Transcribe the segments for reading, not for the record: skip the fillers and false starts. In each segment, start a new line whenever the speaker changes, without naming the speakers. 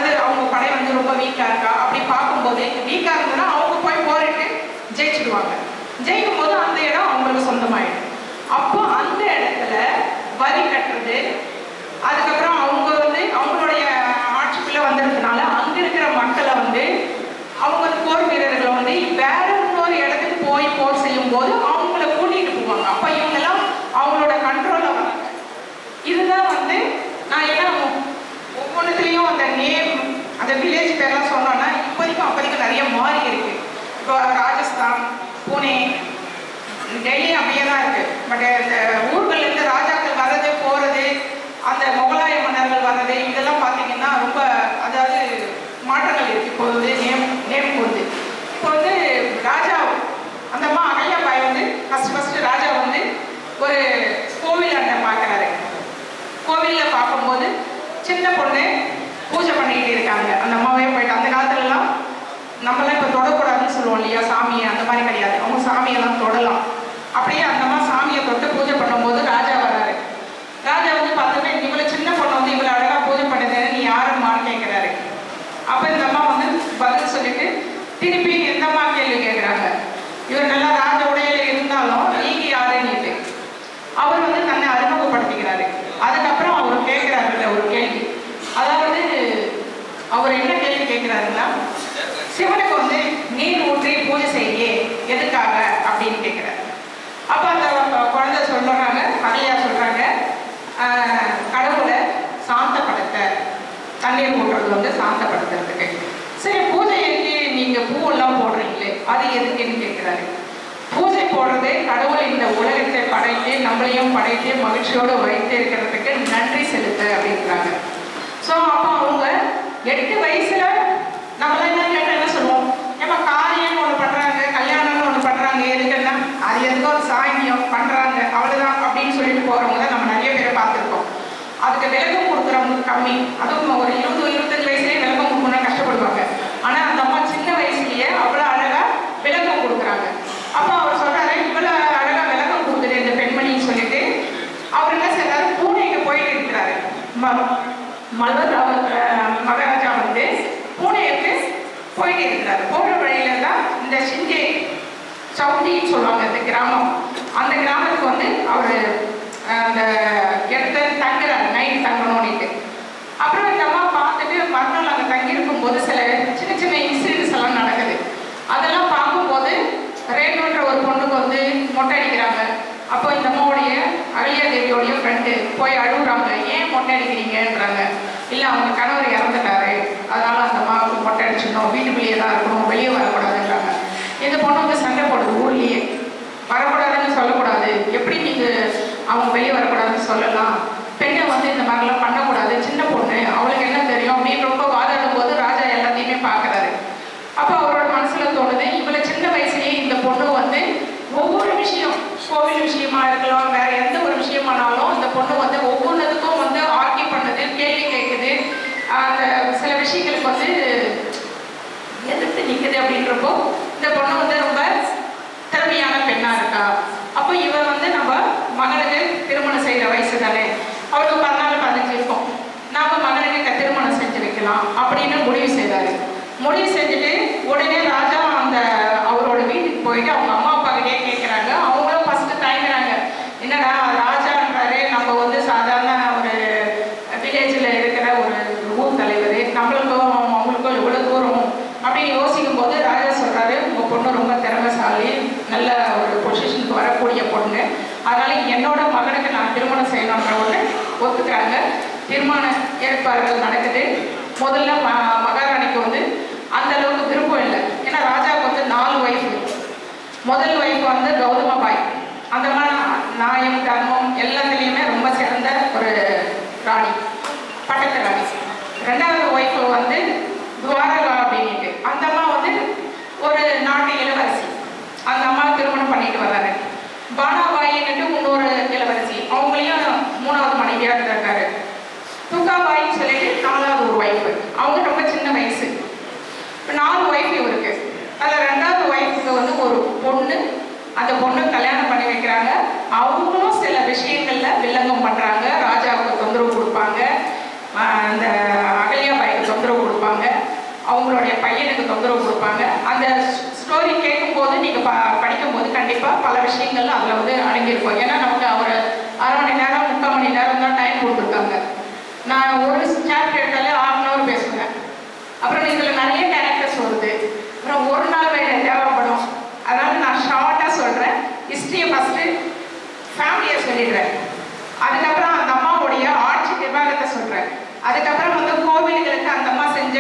அதாவது அவங்க படை வந்து ரொம்ப வீக்காக இருக்கா அப்படி பார்க்கும்போது வீக்காக இருந்ததுன்னா அவங்க போய் போரிட்டு ஜெயிச்சுடுவாங்க. ஜெயிக்கும் போது அந்த இடம் அவங்களுக்கு சொந்தமாயிடும். அப்போ அந்த இடத்துல வரி கட்டுறது, அதுக்கப்புறம் அவங்க வந்து அவங்களுடைய ஆட்சிக்குள்ளே வந்ததுனால அங்கே இருக்கிற மக்களை வந்து அவங்க போர் வீரர்களை வந்து வேற இன்னொரு இடத்துக்கு போய் போர் செய்யும் போது அவங்கள கூட்டிகிட்டு போவாங்க. அப்போ இவங்கெல்லாம் அவங்களோட கண்ட்ரோலில் வராங்க. இதுதான் வந்து நான் எல்லாம் ஒவ்வொன்றுத்துலேயும் அந்த நேம் அந்த வில்லேஜ் பேர்லாம் சொன்னோன்னா அப்போதைக்கு நிறைய மாறி இருக்கு. இப்போ ராஜஸ்தான், புனே, டெல்லி அப்படியே தான் இருக்கு. பட் இந்த ஊர்கள்லேருந்து ராஜாக்கள் வர்றது போகிறது, அந்த முகலாய மன்னர்கள் வர்றது, இதெல்லாம் பார்த்தீங்கன்னா ரொம்ப அதாவது மாற்றங்கள் இருக்கு. இப்போ வந்து நேம் போகுது. இப்போ வந்து ராஜா அந்த அம்மா அகல்யாபாய் வந்து ஃபஸ்ட்டு ராஜா வந்து ஒரு கோவில் அண்டை பார்க்குறாரு. கோவிலில் பார்க்கும்போது சின்ன பொண்ணு பூஜை பண்ணிக்கிட்டு இருக்காங்க. அந்த அம்மாவே போயிட்டு அந்த காலத்துலலாம் நம்மளாம் இப்போ தொடக்கூடாதுன்னு சொல்லுவோம் இல்லையா, சாமியை அந்த மாதிரி கிடையாது. அவங்க சாமியெல்லாம் தொடலாம். அப்படியே அந்த அம்மா சாமியை தொட்டு பூஜை பண்ணும்போது ராஜா வர்றாரு. ராஜா வந்து பார்த்தோன்னே இவ்வளோ சின்ன பொண்ணு வந்து இவ்வளோ அழகாக பூஜை பண்ணுதுன்னு நீ யாரும்மான்னு கேட்குறாரு. அப்போ இந்த அம்மா வந்து பதில் சொல்லிட்டு திருப்பி எந்த அம்மா கேள்வி கேட்குறாங்க. இவர் நல்லா ராஜ உடையில இருந்தாலும் நீங்க யாருன்னு அவர் வந்து தன்னை அறிமுகப்படுத்திக்கிறாரு. அதுக்கப்புறம் அவர் கேட்குறாரு ஒரு கேள்வி. அதாவது அவர் என்ன கேள்வி கேட்குறாருன்னா, சிவனுக்கு வந்து நீர் ஊற்றி பூஜை செய்யே எதுக்காக அப்படின்னு கேட்குறாரு. அப்போ அந்த குழந்தை சொல்றாங்க, அகல்யா சொல்றாங்க, கடவுளை சாந்தப்படுத்த தண்ணீர் போடுறது வந்து சாந்தப்படுத்துறதுக்கு. சரி, பூஜைக்கு நீங்கள் பூவெல்லாம் போடுறீங்களே அது எதுக்குன்னு கேட்குறாரு. பூஜை போடுறது கடவுள் இந்த உலகத்தை படைத்து நம்மளையும் படைத்து மகிழ்ச்சியோடு வைத்து இருக்கிறதுக்கு நன்றி செலுத்த அப்படின்றாங்க. ஸோ அப்போ அவங்க 8 வயசுல நம்மளாம் என்ன கேட்டால் என்ன சொல்லுவோம், ஏமா காரியம்னு ஒன்று பண்ணுறாங்க, கல்யாணம்னு ஒன்று பண்ணுறாங்க, எதுக்குன்னா அது எதுக்கோ ஒரு சாங்கியம் பண்ணுறாங்க அவ்வளோதான் அப்படின்னு சொல்லிட்டு போகிறவங்க தான் நம்ம நிறைய பேரை பார்த்துருக்கோம். அதுக்கு விளக்கம் கொடுக்குறவங்க கம்மி. அதுவும் ஒரு 20-25 வயசுலேயே விளக்கம் கொடுக்கணும்னா கஷ்டப்படுவாங்க. ஆனால் அந்த அம்மா சின்ன வயசுலேயே அவ்வளோ அழகாக விளக்கம் கொடுக்குறாங்க. அப்போ அவர் சொல்கிறாரு, இவ்வளோ அழகாக விளக்கம் கொடுக்குது இந்த பெண்மணின்னு சொல்லிட்டு அவர் என்ன செய்யறாரு, பூனேக்கு போயிட்டு இருக்கிறாரு. மகாராஜா வந்து பூனேக்கு போயிட்டு இருக்கிறாரு. போகிற வழியில தான் இந்த சிஞ்சே சவுண்டின்னு சொல்லுவாங்க அந்த கிராமம். அந்த கிராமத்துக்கு வந்து அவர் அந்த இடத்துல தங்குறாரு, நைட் தங்கணும்னுட்டு. அப்புறம் இந்த அம்மா பார்த்துட்டு மறுநாள் அங்கே தங்கியிருக்கும் போது சில சின்ன சின்ன இன்சிடென்ட்ஸ் எல்லாம் நடக்குது. அதெல்லாம் பார்க்கும்போது ரேணுன்ற ஒரு பொண்ணுக்கு வந்து மொட்டை அடிக்கிறாங்க. அப்போ இந்த அம்மாவுடைய அகல்யா தேவியோடைய ஃப்ரெண்டு போய் அழுகுறாங்க, ஏன் மொட்டை அடிக்கிறீங்கன்றாங்க. இல்லை அவங்க கணவர் இறந்துட்டாரு, அதனால அந்த அம்மாவுக்கு மொட்டை அடிச்சிடணும், வீட்டுக்குள்ளேயே தான் இருக்கணும், வெளியே வரக்கூடாதுன்றாங்க. இந்த பொண்ணு வந்து சண்டை போடுது, ஊர்லேயே வரக்கூடாதுன்னு சொல்லக்கூடாது, எப்படி நீங்கள் அவங்க வெளியே வரக்கூடாதுன்னு சொல்லலாம், பெண்ணை வந்து இந்த மாதிரிலாம் பண்ணக்கூடாது, சின்ன பொண்ணு அவளுக்கு என்ன தெரியும் அப்படின்னு ரொம்ப வாதாடும் போது ராஜா எல்லாத்தையுமே பார்க்குறாரு. அப்போ அவரோட மனசில் தோணுது, இவ்வளோ சின்ன வயசுலேயே இந்த பொண்ணு வந்து ஒவ்வொரு விஷயம், கோவில் விஷயமா இருக்கலாம், வேற எந்த ஒரு விஷயமானாலும் இந்த பொண்ணு வந்து ஒவ்வொன்றுக்கும் வந்து ஆர்கியூ பண்ணுது, கேள்வி கேட்குது, அந்த சில விஷயங்களுக்கு வந்து எதிர்த்து நிற்குது. அப்படின்றப்போ இந்த பொண்ணு வந்து ரொம்ப திறமையான பெண்ணாக இருக்கா. அப்போ இவன் வந்து நம்ம மகனுக்கு திருமணம் செய்கிற வயசு தானே, அவருக்கு 14-15 இருக்கும், நாம் மகனுக்கு திருமணம் செஞ்சு வைக்கலாம் அப்படின்னு முடிவு செய்தார். முடிவு செஞ்சுட்டு உடனே ராஜா அந்த அவரோட வீட்டுக்கு போயிட்டு அவங்க அம்மா அப்பா கிட்டே கேட்குறாங்க. அவங்களும் ஃபஸ்ட்டு தயங்குறாங்க, என்னடா ராஜான்றாரு, நம்ம வந்து சாதாரண ஒரு வில்லேஜில் இருக்கிற ஒரு ஊர் தலைவர், நம்மளுக்கும் அவங்களுக்கும் இவ்வளோ தூரம் அப்படின்னு யோசிக்கும் போது ராஜா சொல்கிறாரு, உங்கள் பொண்ணு ரொம்ப திறமைசாலி, நல்ல ஒரு பொசிஷனுக்கு வரக்கூடிய பொண்ணு, அதனால என்னோட மகனுக்கு நான் திருமணம் செய்யணுன்ற ஒன்று ஒத்துக்கிறாங்க. திருமண ஏற்பாடுகள் நடக்குது. முதல்ல மகாராணிக்கு வந்து அந்த அளவுக்கு விருப்பம் இல்லை. ஏன்னா ராஜாவுக்கு வந்து 4 ஒய்ஃப். முதல் ஒய்ஃப் வந்து கௌதமபாய், அந்த மாதிரி நியாயம் தர்மம் எல்லாத்துலேயுமே ரொம்ப சிறந்த ஒரு ராணி, பட்டத்து ராணி. 2வது ஒய்ஃப் வந்து துவாரகா அப்படின்ட்டு, அந்த அம்மா வந்து ஒரு நாட்டு இளவரசி, அந்த அம்மா திருமணம் பண்ணிட்டு வர்றாரு. பானாபாயின்னுட்டு இன்னொரு இளவரசி, அவங்களையும் 3வது மனைவியாக இருக்காரு. துக்காபாயின்னு சொல்லிட்டு 4வது ஒரு ஒய்ஃப், அவங்க ரொம்ப சின்ன வயசு. இப்போ 4 ஒய்ஃப் இவருக்கு. அதில் 2வது ஒய்ஃபுக்கு வந்து ஒரு பொண்ணு, அந்த பொண்ணு கல்யாணம் பண்ணி வைக்கிறாங்க. அவங்களும் சில விஷயங்களில் வில்லங்கம் பண்ணுறாங்க, ராஜாவுக்கு தொந்தரவு கொடுப்பாங்க, அந்த அகல்யாபாய்க்கு தொந்தரவு கொடுப்பாங்க. தொந்தரவு கொடுப்பாங்க. அந்த ஸ்டோரி கேட்கும்போது நீங்கள் படிக்கும்போது கண்டிப்பாக பல விஷயங்கள் அதில் வந்து அடங்கியிருக்கும். ஏன்னா நமக்கு ஒரு அரை மணி நேரம் 3/4 மணி நேரம் தான் டைம் கொடுத்துருக்காங்க. நான் ஒரு சாப்டர் எடுத்தாலே 1/2 hour பேசுவேன். அப்புறம் இதில் நிறைய கேரக்டர்ஸ் வருது, அப்புறம் ஒரு நாள் தேவைப்படும். அதனால் நான் ஷார்ட்டாக சொல்கிறேன். ஹிஸ்ட்ரியை ஃபஸ்ட்டு ஃபேமிலியை சொல்லிடுறேன், அதுக்கப்புறம் அந்த அம்மாவுடைய ஆட்சி நிர்வாகத்தை சொல்கிறேன், அதுக்கப்புறம் வந்து கோவில்களுக்கு அந்த அம்மா செஞ்ச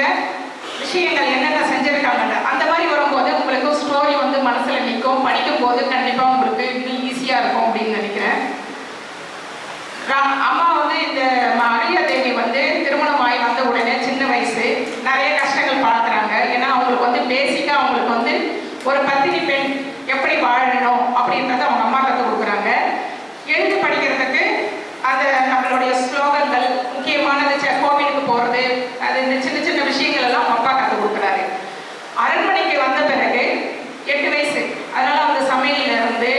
விஷயங்கள் என்னென்ன செஞ்சுருக்காங்கன்னு. அந்த மாதிரி வரும்போது உங்களுக்கு ஸ்டோரி வந்து மனசில் நிற்கும். படிக்கும் போது கண்டிப்பாக உங்களுக்கு இது ஈஸியாக இருக்கும் அப்படின்னு நினைக்கிறேன். அம்மா வந்து இந்த அகல்யாதேவி வந்து திருமணமாகி வந்த உடனே சின்ன வயசு நிறைய கஷ்டங்கள் பார்க்குறாங்க. ஏன்னா அவங்களுக்கு வந்து பேசிக்காக அவங்களுக்கு வந்து ஒரு பத்தினி பெண் எப்படி வாழணும் அப்படின்றத அவங்க அம்மா கற்றுக் கொடுக்குறாங்க. எழுதி படிக்கிறதுக்கு அந்த நம்மளுடைய ஸ்லோகங்கள் முக்கியமானது, கோவிலுக்கு போகிறது, அது இந்த சின்ன சின்ன விஷயங்கள் எல்லாம் அவங்க அப்பா கற்றுக் கொடுக்குறாரு. அரண்மனைக்கு வந்த பிறகு 8 வயசு, அதனால் அந்த சமையலில் இருந்து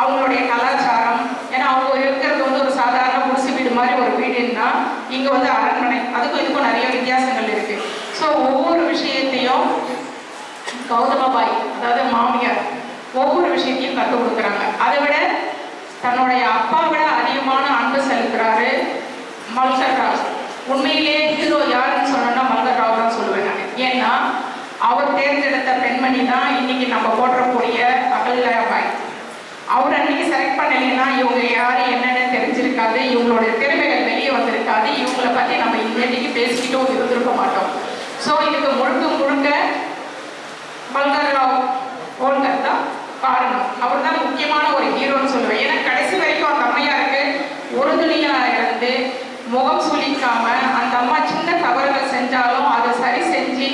அவங்களுடைய கலாச்சாரம், ஏன்னா அவங்க இருக்கிறது வந்து ஒரு சாதாரண குடிசை வீடு மாதிரி ஒரு வீடுன்னா இங்கே வந்து அரண்மனை, அதுக்கும் இதுக்கும் நிறைய வித்தியாசங்கள் இருக்குது. ஸோ ஒவ்வொரு விஷயத்தையும் கௌதமபாய், அதாவது மாமியார், ஒவ்வொரு விஷயத்தையும் கற்றுக் கொடுக்குறாங்க. அதை விட தன்னுடைய அப்பா விட அதிகமான அன்பு செலுத்துறாரு மல்கர் ராவ். உண்மையிலே ஹீரோ யாருன்னு சொன்னோன்னா மல்கர் ராவ் தான் சொல்லுவேன் நான். ஏன்னா அவர் தேர்ந்தெடுத்த பெண்மணி தான் இன்னைக்கு நம்ம போற்றக்கூடிய அகல்யாபாய். அவர் அன்னைக்கு செலக்ட் பண்ணலைன்னா இவங்க யாரு என்னென்னு தெரிஞ்சிருக்காது, இவங்களுடைய திறமைகள் வெளியே வந்திருக்காது, இவங்களை பற்றி நம்ம இன்னைக்கு பேசிக்கிட்டும் இருந்திருக்க மாட்டோம். ஸோ இதுக்கு முழுக்க முழுக்க மல்கர் ராவ் ஹோல்கர் தான் காரணம். அவர் தான் முக்கியமான ஒரு ஹீரோன்னு சொல்லுவேன். ஏன்னா கடைசி வரைக்கும் அந்த அம்மையாருக்கு உறுதுணையாக இருந்து முகம் சுளிக்காம, அந்த அம்மா சின்ன தவறுகள் செஞ்சாலும் அதை சரி செஞ்சு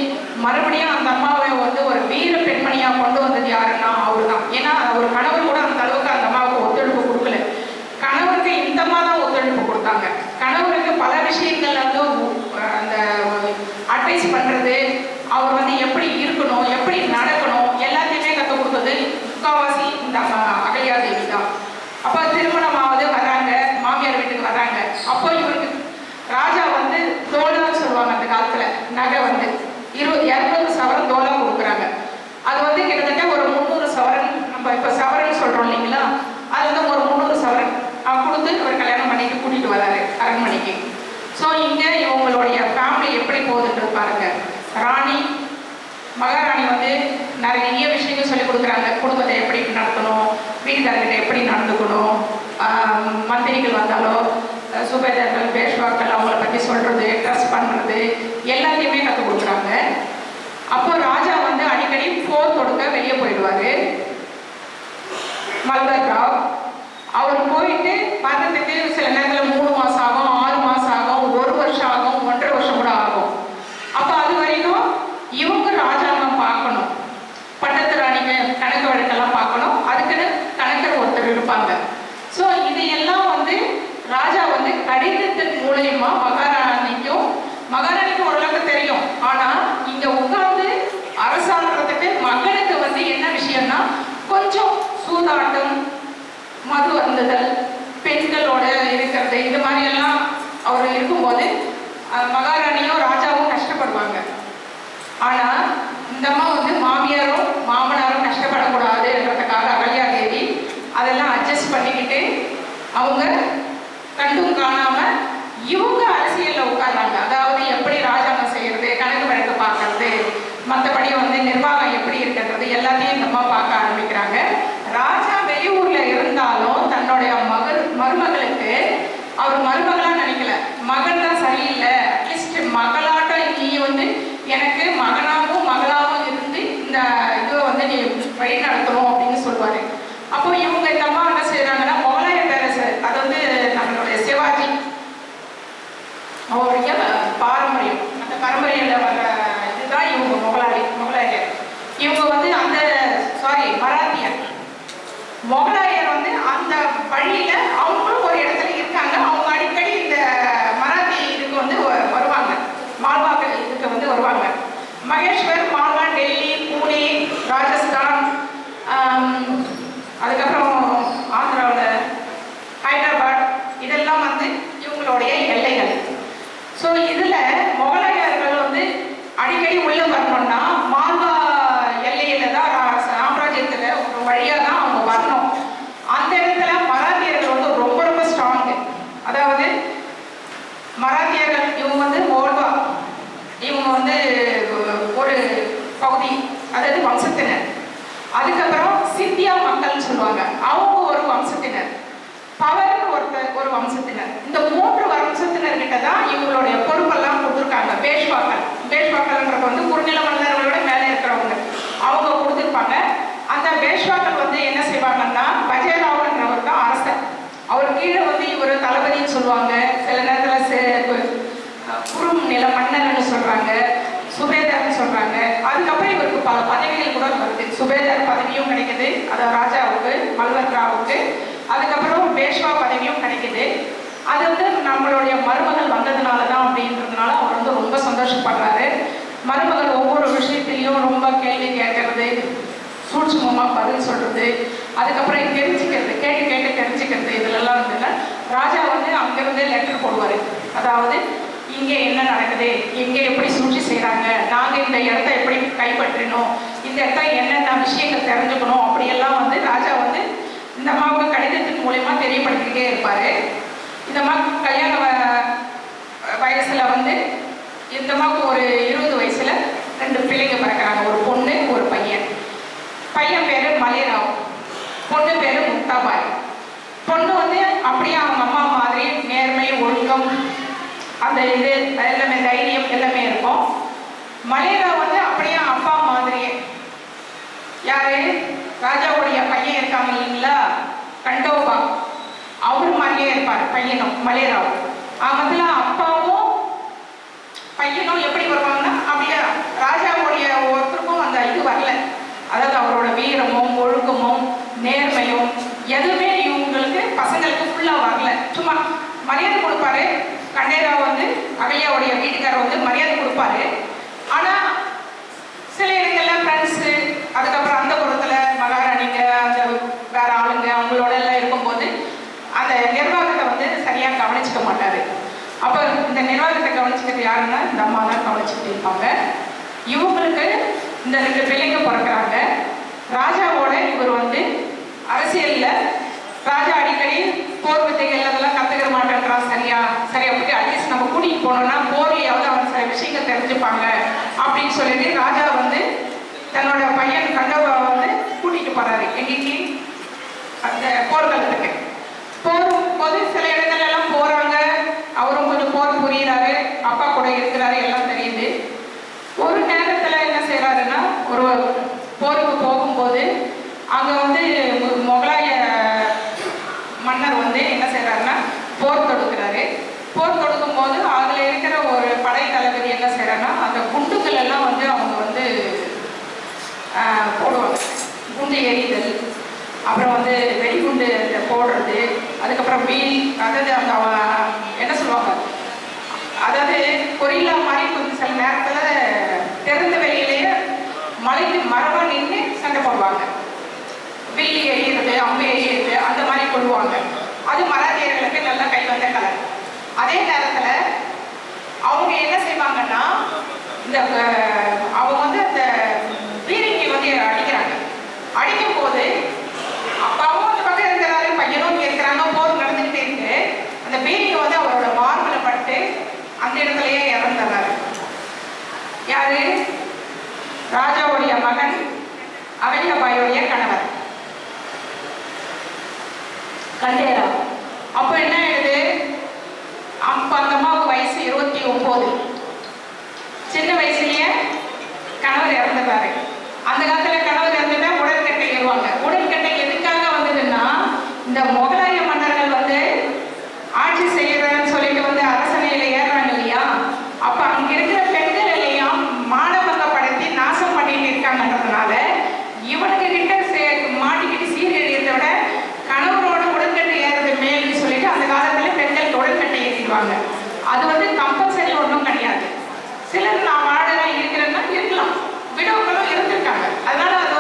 மறுபடியும் அந்த அம்மாவை வந்து ஒரு வீர பெண்மணியாக கொண்டு வந்தது யாருன்னா அவர் தான். ஏன்னா ஒரு கணவர் கூட அந்த அளவுக்கு அந்த அம்மாவுக்கு ஒத்துழைப்பு கொடுக்கல. கணவருக்கு இந்த அம்மா தான் ஒத்துழைப்பு கொடுத்தாங்க. கணவருக்கு பல விஷயங்கள்ல வந்து அந்த அட்வைஸ் பண்ணுறது, அவர் வந்து எப்படி இருக்கணும், எப்படி நடக்கணும், எல்லாத்தையுமே கற்றுக் கொடுத்தது முக்கால்வாசி இந்த அகல்யாதேவி தான். அப்போ திருமணமாவது வர்றாங்க, மாமியார் வீட்டுக்கு வர்றாங்க. அப்போ இவருக்கு ராஜா வந்து தோலான்னு சொல்லுவாங்க அந்த காலத்தில், நகை வந்து 200 சவரன் தோலா கொடுக்குறாங்க. அது வந்து கிட்டத்தட்ட ஒரு 300 சவரன், நம்ம இப்போ சவரன் சொல்கிறோம் இல்லைங்களா, அது வந்து ஒரு 300 சவரன் கொடுத்து அவர் கல்யாணம் பண்ணிட்டு கூட்டிகிட்டு வராரு அரண்மனைக்கு. ஸோ இங்கே இவங்களுடைய ஃபேமிலி எப்படி போகுதுன்றது பாருங்க. ராணி மகாராணி வந்து நிறைய விஷயங்கள் சொல்லி கொடுக்குறாங்க. குடும்பத்தை எப்படி நடத்தணும், வீட்டுக்காரர்கிட்ட எப்படி நடந்துக்கணும், மந்திரிகள் வந்தாலோ சுபேதர்கள் பேஷ்வாக்கள் அவங்கள பற்றி சொல்கிறது, ட்ரெஸ் பண்ணுறது, எல்லாத்தையுமே கற்றுக் கொடுக்குறாங்க. அப்போ ராஜா வந்து அடிக்கடி போர் தொடுக்க வெளியே போயிடுவார். மல்கர் ராவ் அவர் போயிட்டு வர்றதுக்கு சில நேரத்தில் 3 மாதம் ஆகும், 6 மாதம் ஆகும், 1 வருஷம் ஆகும், 1.5 வருஷம் கூட ஆகும். அப்போ அது வரைக்கும் இவங்க ராஜாங்கம் பார்க்கணும், பட்டத்து ராணிக்கு கணக்கு வழக்கெல்லாம் பார்க்கணும், அதுக்குன்னு கணக்கர் ஒருத்தர் இருப்பாங்க. ஸோ இதையெல்லாம் வந்து ராஜா வந்து கடிதத்தின் மூலயமா மகாராணிக்கும் ஓரளவுக்கு தெரியும். ஆனால் இங்கே உட்கார்ந்து அரசாங்கத்துக்கு மகனுக்கு வந்து என்ன விஷயம்னா கொஞ்சம் சூதாட்டம், மது அருந்துதல், பெண்களோட இருக்கிறது, இது மாதிரி எல்லாம் அவர் இருக்கும்போது மகாராணியும் ராஜாவும் கஷ்டப்படுவாங்க. ஆனால் இந்த அம்மா வந்து மாமியாரும் மாமனாரும் கஷ்டப்படக்கூடாதுன்றதுக்காக அகல்யாதேவி அதெல்லாம் அட்ஜஸ்ட் பண்ணிக்கிட்டு அவங்க கண்டும் காணாம இவங்க அரசியலில் உட்கார்றாங்க. அதாவது எப்படி ராஜாங்கம் செய்யறது, கணக்கு வழக்கு பார்க்கறது, மற்றபடி வந்து நிர்வாகம் எப்படி இருக்கிறது எல்லாத்தையும் இந்த அம்மா பார்க்க ஆரம்பிக்கிறாங்க. ராஜா வெளியூர்ல இருந்தாலும் தன்னுடைய மருமகளுக்கு அவர் மருமகளா நினைக்கல, மகன் தான் சரியில்லை, அட்லீஸ்ட் மகளாட்டம் நீ வந்து எனக்கு மகனாகவும் மகளாகவும் இருந்து இந்த இதுவை வந்து நீ வழி நடத்தணும் அப்படின்னு சொல்லுவாரு. அப்போ இவங்க இந்த அம்மா என்ன செய்யறாங்கன்னா முகலாய பேரரசு, அது வந்து நம்மளுடைய சிவாஜி அவருடைய பாரம்பரியம், அந்த பரம்பரையில் வர இதுதான் இவங்க முகலாயர். இவங்க வந்து அந்த மொகலாயர் வந்து அந்த வழியில அவங்களும் ஒரு இடத்துல இருக்காங்க. அவங்க அடிக்கடி இந்த மராத்தி இதுக்கு வந்து வருவாங்க, மால்வாக்கு இதுக்கு வந்து வருவாங்க. மகேஷ்வர், மால்வா, டெல்லி, பூனே, ராஜஸ்தான், அதுக்கப்புறம் ஆந்திராவில் ஹைதராபாத், இதெல்லாம் வந்து இவங்களுடைய எல்லைகள். ஸோ இதில் மொகலாயர்கள் வந்து அடிக்கடி உள்ள வரணும்னா வந்து ஒரு பகுதி, அதாவது வம்சத்தினர். அதுக்கப்புறம் சிந்தியா மக்கள் சொல்லுவாங்க, அவங்க ஒரு வம்சத்தினர். பவர்னு ஒரு வம்சத்தினர். இந்த 3 வம்சத்தினர்கிட்ட தான் இவங்களுடைய பொறுப்பெல்லாம் கொடுத்துருக்காங்க. பேஷ்வாக்கள், பேஷ்வாக்கள்ன்றது வந்து குறுநில மன்னர்களோட மேலே இருக்கிறவங்க, அவங்க கொடுத்துருப்பாங்க. அந்த பேஷ்வாக்கள் வந்து என்ன செய்வாங்கன்னா, பஜேராவ்ன்றவர் தான் அரசர். அவர் கீழே வந்து இவர் தளபதினு சொல்லுவாங்க, சில நேரத்தில் குறும் நில மன்னர்னு சொல்றாங்க, சுபேதார்னு சொல்றாங்க. அதுக்கப்புறம் இவருக்கு பல பதவிகள் கூட வருது. சுபேதார் பதவியும் கிடைக்குது, அதாவது ராஜாவுக்கு, மல்வர் ராவுக்கு. அதுக்கப்புறம் பேஷ்வா பதவியும் கிடைக்குது. அது வந்து நம்மளுடைய மருமகள் வந்ததுனால தான் அப்படின்றதுனால அவர் வந்து ரொம்ப சந்தோஷப்படுறாரு. மருமகள் ஒவ்வொரு விஷயத்திலையும் ரொம்ப கேள்வி கேட்கறது, சூட்சுமமாக பதில் சொல்றது, அதுக்கப்புறம் தெரிஞ்சுக்கிறது, கேட்டு கேட்டு தெரிஞ்சுக்கிறது. இதுலலாம் வந்து ராஜா வந்து அங்கிருந்தே லெட்டர் போடுவார். அதாவது இங்கே என்ன நடக்குது, இங்கே எப்படி சூழ்ச்சி செய்கிறாங்க, நாங்கள் இந்த இடத்த எப்படி கைப்பற்றினோம், இந்த இடத்த என்னென்ன விஷயங்கள் தெரிஞ்சுக்கணும், அப்படியெல்லாம் வந்து ராஜா வந்து இந்த அம்மாவுக்கு கடிதத்தின் மூலயமா தெரியப்படுத்திக்கிட்டே இருப்பார். இந்த அம்மாவுக்கு கல்யாண வயசில் வந்து இந்த அம்மாவுக்கு ஒரு 20 வயசில் 2 பிள்ளைங்க பிறக்கிறாங்க, ஒரு பொண்ணு ஒரு பையன். பையன் பேர் மலேராவ், பொண்ணு பேர் முக்தாபாய். பொண்ணு வந்து அப்படியே அவங்க அம்மா மாதிரி நேர்மை, ஒழுக்கம், அந்த இது எல்லாமே, தைரியம் எல்லாமே இருக்கும். மலேராவ் வந்து அப்படியே அப்பா மாதிரியே, யாரு ராஜாவுடைய பையன் இருக்காங்க இல்லைங்களா, கண்டோபா, அவரு மாதிரியே இருப்பார் பையனும் மலேராவ். அவங்கள அப்பாவும் பையனும் எப்படி வருவாங்கன்னா, அப்படியே ராஜாவுடைய ஒருத்தருக்கும் அந்த இது வரல. அதாவது அவரோட வீரமும் ஒழுக்கமும் நேர்மையும் எதுவுமே இவங்களுக்கு பசங்களுக்கு ஃபுல்லாக வரல. சும்மா மரியாதை கொடுப்பாரு. கண்டேராவ் வந்து அகல்யாவுடைய வீட்டுக்காரர் வந்து மரியாதை கொடுப்பாரு. ஆனால் சில இடங்கள்ல ஃப்ரெண்ட்ஸு, அதுக்கப்புறம் அந்த புறத்தில் மகாராணிங்க, அந்த வேற ஆளுங்க அவங்களோட எல்லாம் இருக்கும்போது அந்த நிர்வாகத்தை வந்து சரியாக கவனிச்சுக்க மாட்டார். அப்போ இந்த நிர்வாகத்தை கவனிச்சுக்கிறது யாருன்னா இந்த அம்மா தான் கவனிச்சுக்கிட்டு இருப்பாங்க. இவங்களுக்கு இந்த 2 பிள்ளைங்க பிறக்கிறாங்க. ராஜாவோட இவர் வந்து அரசியலில் ராஜா அடிக்கடி போர் வித்தைகள் அதெல்லாம் கற்றுக்கிற மாட்டேன்றான். சரியா போட்டு அட்லீஸ்ட் நம்ம கூட்டிகிட்டு போனோம்னா போர்லையாவது அவன் சில விஷயங்கள் தெரிஞ்சுப்பாங்க அப்படின்னு சொல்லிட்டு ராஜா வந்து தன்னோட பையன் கண்டோபாவை வந்து கூட்டிகிட்டு போகிறாரு எங்கேக்கு, அந்த போர்க்களத்துக்கு. போகும்போது சில இடங்கள்லாம் போகிறாங்க. அவரும் கொஞ்சம் போர் புரியுறாரு, அப்பா கூட இருக்கிறாரு, எல்லாம் தெரியுது. ஒரு நேரத்தில் என்ன செய்கிறாருன்னா, ஒரு போருக்கு போகும்போது அங்கே வந்து முகலாய மன்னர் வந்து என்ன செய்கிறாருன்னா போர் தொடுக்கிறாரு. போர் தொடுக்கும் போது அதில் இருக்கிற ஒரு படை தளபதி என்ன செய்கிறாருன்னா, அந்த குண்டுகள் எல்லாம் வந்து அவங்க வந்து போடுவாங்க. குண்டு எறிதல், அப்புறம் வந்து வெடிகுண்டு போடுறது, அதுக்கப்புறம் அதாவது அந்த என்ன சொல்லுவாங்க, அதாவது கொரில்லா மாதிரி கொஞ்சம் சில நேரத்தில் திறந்த வெளியிலேயே மலைக்கு மரமாக நின்று சண்டை போடுவாங்க. வில்லி எறிகிறது, அம்பு எறிகிறது, அந்த மாதிரி கொள்வாங்க. அது மராத்தியர்களுக்கு நல்லா கை வந்த கலை. அதே நேரத்தில் அவங்க என்ன செய்வாங்கன்னா, இந்த அவங்க வந்து அந்த பீரங்கி வந்து அடிக்கிறாங்க. அடிக்கும் போது அப்பாவும் அந்த பக்கம் இருக்கிறாரு, பையனும் இருக்கிறாங்க, போர் நடந்துக்கிட்டே இருக்கு. அந்த பீரங்கி வந்து அவரோட மார்பில் பட்டு அந்த இடத்துலயே இறந்துறாரு. யாரு? ராஜாவுடைய மகன் அகல்யாபாயுடைய கணவர் கண்டேராவ். அப்போ என்ன ஆயிடுது, அப்போ அந்த அம்மாவுக்கு வயசு 29. சின்ன வயசுலயே கணவர் இறந்துட்டாரு. அந்த காலத்துல கணவர் இறந்துட்டா உடன்கட்டை ஏறுவாங்க. உடன்கட்டை எதுக்காக வந்ததுன்னா, இந்த முகலாய மன்னர்கள் வந்து ஆட்சி செய்யறதுன்னு சொல்லிட்டு வந்து அரசனையில ஏறுறாங்க இல்லையா, அப்ப அங்க இருக்கிற பெண்கள் எல்லாம் மானபங்கப்படுத்தி நாசம் பண்ணிட்டு இருக்காங்கன்றதுனால இவனுக்கு கிட்ட மாட்டிக்கிட்டு சீரழியதை விட கணவரோட உடன்கட்டை ஏறது மேல்னு சொல்லிட்டு அந்த காலத்துல பெண்கள் உடன்கட்டை ஏறிடுவாங்க. அது வந்து கம்பல்சரி ஒன்றும் கிடையாது. சிலர் நான் வாழலாம் இருக்கிறேன்னா இருக்கலாம், விடவுகளும் இருந்திருக்காங்க. அதனால அது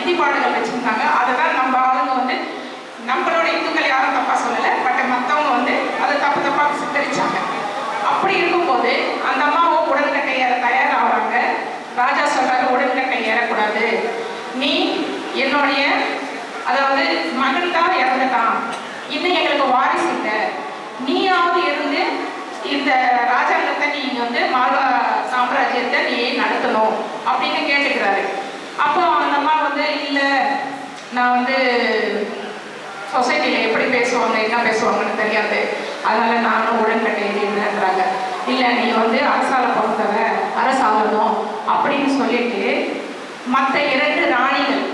விதிபாடுகள் வச்சுருந்தாங்க. அதை தான் நம்ம ஆளுங்க வந்து நம்மளோட இந்துக்கள் யாரும் தப்பாக சொல்லலை, பட் மற்றவங்க வந்து அதை தப்பாக சித்தரிச்சாங்க. அப்படி இருக்கும்போது அந்த அம்மாவும் உடன்கட்டை ஏற தயாராகிறாங்க. ராஜா சொல்றாரு, உடன்கட்டை ஏறக்கூடாது, நீ என்னுடைய அதாவது மகன் தான் இறந்துட்டான், இன்னும் எங்களுக்கு வாரிசு இல்லை, நீயாவது இருந்து இந்த ராஜாங்கத்தை நீ வந்து மால்வா சாம்ராஜ்யத்தை நீ நடத்தணும் அப்படின்னு கேட்டுக்கிறாரு. அப்போ அந்த அம்மா வந்து இல்லை, நான் வந்து சொசைட்டியில் எப்படி பேசுவாங்க என்ன பேசுவாங்கன்னு தெரியாது, அதனால நானும் உடன்கட்டை ஏறிடுறேன்றாங்க. இல்லை, நீ வந்து அரசால பிறந்தவ, அரசாகணும் அப்படின்னு சொல்லிட்டு மற்ற 2 ராணிகள்,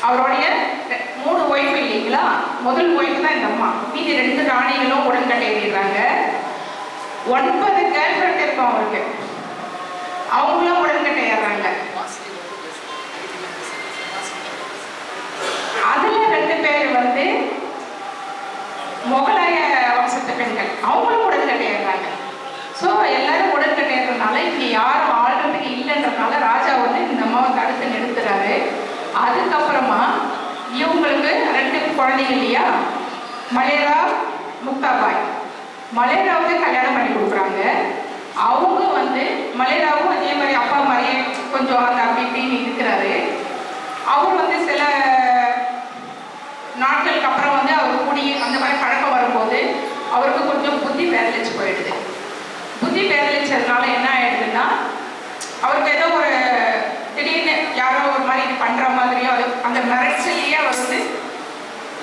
அவருடைய 3 ஒய்ஃபு இல்லைங்களா, முதல் ஒய்ஃபு தான் இந்த அம்மா, மீதி 2 ராணிகளும் உடன்கட்டை ஏறிடுறாங்க. 9 கேர்ள் ஃப்ரெண்ட் இருக்கும் அவருக்கு, அவங்களும் உடன்கட்டை ஏறுறாங்க. அதுல 2 பேர் வந்து முகலாய வம்சத்து பெண்கள், அவங்களும் உடன்கட்டை ஏறுறாங்க. ஸோ எல்லாரும் உடன்கட்டை ஏறதுனால இங்கே யாரும் ஆள்றதுக்கு இல்லைன்றதுனால ராஜா வந்து இந்த அம்மாவை தடுத்து நிறுத்துறாரு. அதுக்கப்புறமா இவங்களுக்கு 2 குழந்தைங்க இல்லையா, மலேரா, முக்தாபாய். மலேராவுக்கு கல்யாணம் பண்ணி கொடுக்குறாங்க. அவங்க வந்து மலேராவும் அதே மாதிரி அப்பா மாதிரியே கொஞ்சம் அந்த அப்படி இப்படின்னு இருக்கிறாரு. அவர் வந்து சில நாட்களுக்கு அப்புறம் வந்து அவர் கூடி அந்த மாதிரி பழக்கம் வரும்போது அவருக்கு கொஞ்சம் புத்தி பேரலிச்சு போயிடுது. புத்தி பேரலிச்சதுனால என்ன ஆயிடுதுன்னா, அவருக்கு ஏதோ ஒரு திடீர்னு யாரோ ஒரு மாதிரி இது பண்ணுற மாதிரியோ அந்த மிரட்சிலேயே அவர் வந்து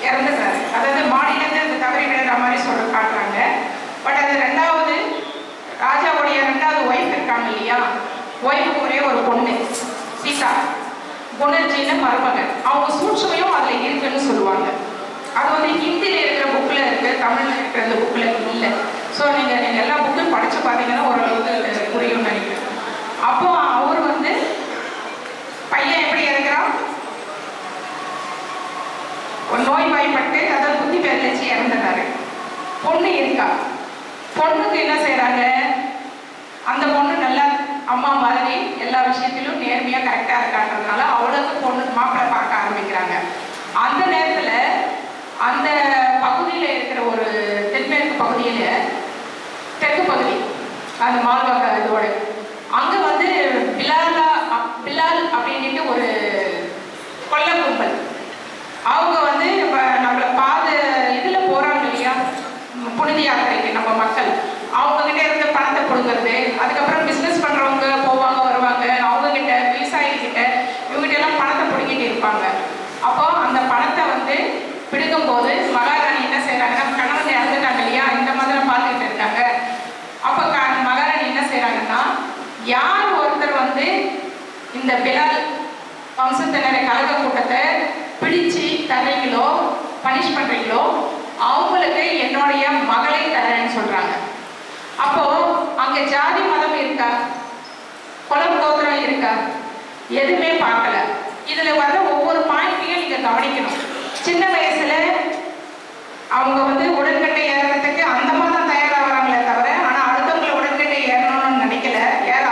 இறந்துட்டாரு. அதாவது மாநிலத்தை அந்த தவறி விடுற மாதிரி காட்டுறாங்க. பட் அது 2வது ராஜாவுடைய 2வது ஒய்ஃப் இருக்காங்க இல்லையா, ஒய்ஃபுக்கு ஒரே ஒரு பொண்ணு சீதா, புனர்ஜின்னு மருமகன். அவங்க சூட்சுமையும் அதில் இருக்குன்னு சொல்லுவாங்க. அது வந்து ஹிந்தியில் இருக்கிற புக்கில் இருக்குது, தமிழில் இருக்கிற அந்த புக்கில் இல்லை. ஸோ நீங்கள் எல்லா புக்கும் படித்து பார்த்தீங்கன்னா ஓரளவுக்கு புரியும்னு நினைக்கிறேன். அப்போ அவர் வந்து பையன் எப்படி இருக்கிறான், ஒரு நோய்வாய்ப்பட்டு அதாவது புத்தி பேரலிச்சு இறந்துட்டாரு. பொண்ணு இருக்கா, பொண்ணுக்கு என்ன செய்கிறாங்க, அந்த பொண்ணு நல்லா அம்மா மாதிரி எல்லா விஷயத்திலும் நேர்மையாக கரெக்டாக இருக்கான்றதுனால அவளுக்கு பொண்ணு மாப்பிள்ளை பார்க்க ஆரம்பிக்கிறாங்க. அந்த நேரத்தில் அந்த பகுதியில் இருக்கிற ஒரு தென்மேற்கு பகுதியில், தெற்கு பகுதி அந்த மால்வா இதோட அங்கே வந்து பிலால் அப்படின்ட்டு ஒரு கொல்ல கும்பல், அவங்க வந்து நம்மளை இதில் போகிறாங்க இல்லையா புனித யாத்திரைக்கு நம்ம மக்கள், அவங்ககிட்ட இருந்து பணத்தை கொடுக்கறது, அதுக்கப்புறம் பிஸ்னஸ் பண்ணுறவங்க போவாங்க வருவாங்க, அவங்கக்கிட்ட விவசாயிகிட்ட இவங்ககிட்ட எல்லாம் பணத்தை பிடிக்கிட்டு இருப்பாங்க. அப்போ அந்த பணத்தை வந்து பிடிக்கும்போது மகாராணி என்ன செய்கிறாங்கன்னா, கணவன் இறந்துட்டாங்க இல்லையா, இந்த மாதிரி பார்த்துக்கிட்டு இருக்காங்க. அப்போ மகாராணி என்ன செய்கிறாங்கன்னா, யார் ஒருத்தர் வந்து இந்த பிலால் வம்சத்தினரை கலக கூட்டத்தை பிடிச்சு தர்றீங்களோ பனிஷ் பண்ணுறீங்களோ அவங்களுக்கு என்னுடைய மகளை தரேன்னு சொல்கிறாங்க. அப்போ அங்கே ஜாதி மதம் இருக்கா, குலம் கோத்திரம் இருக்கா, எதுவுமே பார்க்கல. இதில் வர ஒவ்வொரு பாயிண்ட்டையும் நீங்கள் கவனிக்கணும். சின்ன வயசுல அவங்க வந்து உடன்கட்டை ஏறுறதுக்கு அந்த மாதிரி தயாராகிறாங்களே தவிர, ஆனால் அடுத்தவங்களை உடன்கட்டை ஏறணும்னு நினைக்கல.